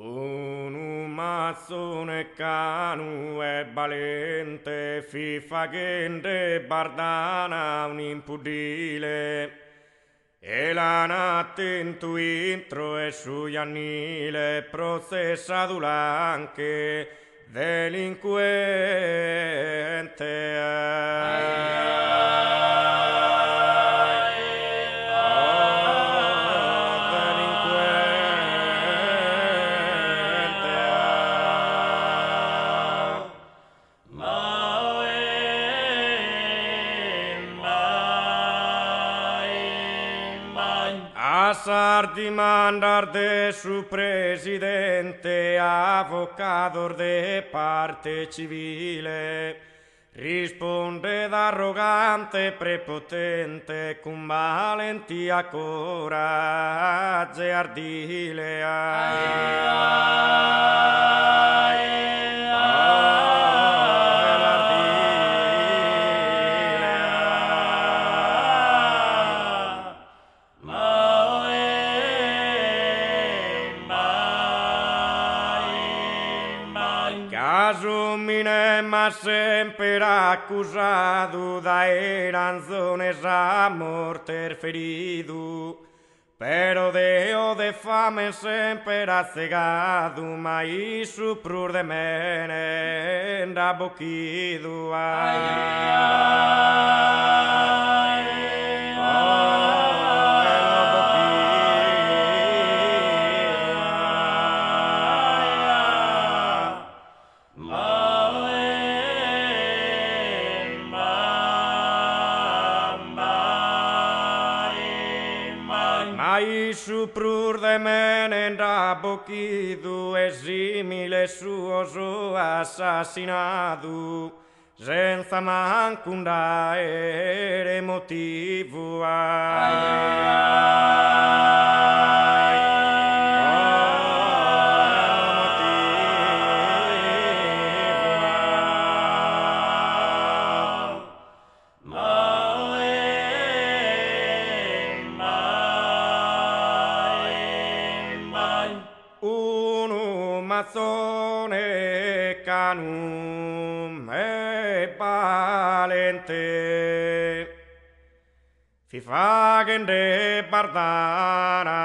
Un mazzone canu e valente, fifagente, bardana, un impudile. E la natte in tu intro e su Iannile, processato anche delinquente. Asar di mandar de su presidente, avocador de parte civile, risponde d'arrogante, prepotente, con valentia, coraggio e ardile. Caso mine ma sempre accusato da ranzones a morte ferido, pero Deo de fame sempre cegado, mai su prur de mene raboquido. Mai su prur de menen raboquido e simile suoso assassinado, senza manco un daere motivo. Mazzone canum e valente, fifagende bardana,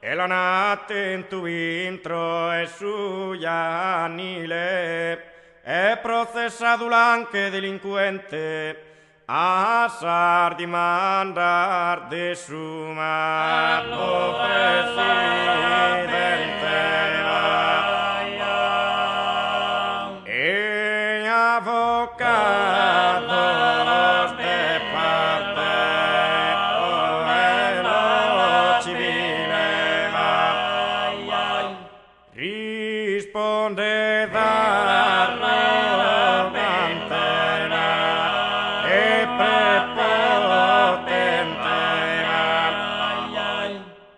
e la natte in tu intro e su Iannile è processato anche delinquente, asar di mandar de su mano presidente e avvocados de parte risponde d'arrogante e prepotente,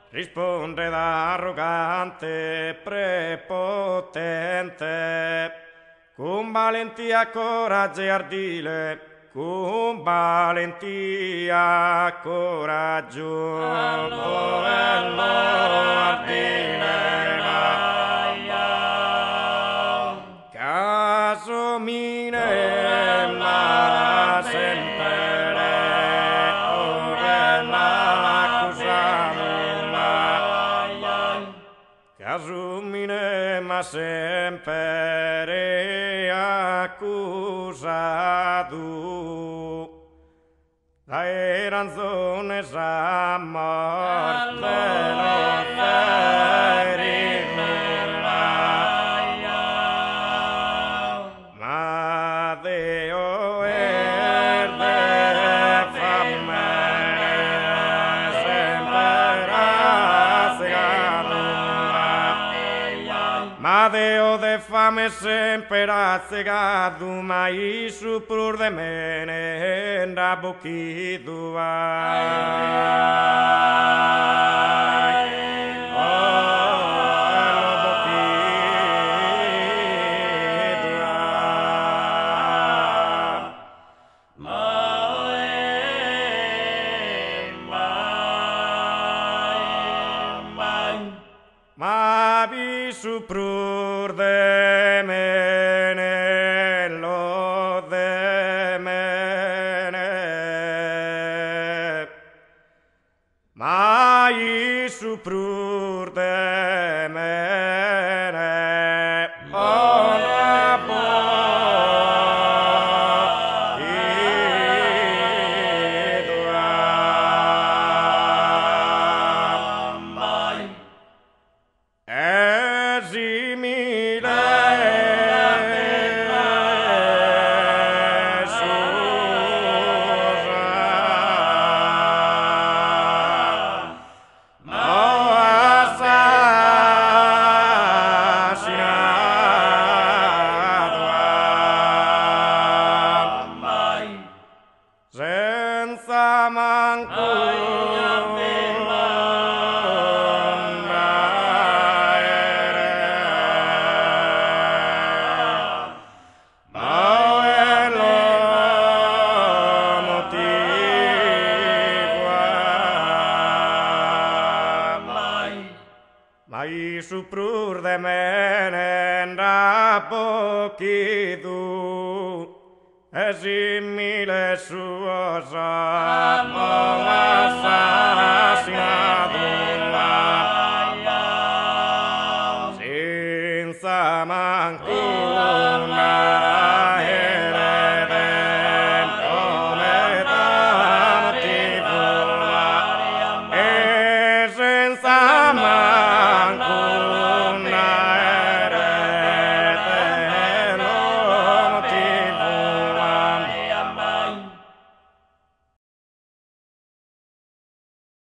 risponde d'arrogante e prepotente, con valentia, coraggio e ardile, con valentia, coraggio e ardile. Caso mine ma sempre ora l'accusato, caso mine ma sempre accusato da ranzones a morte ma Deo de fame sempre cegado, mai su pur de mene da ma vi su prur de mene, lo de mene, ma i su prur de mene, ona po senza mai su prur de menen da poquidu e simile suos amor assassinado senza manco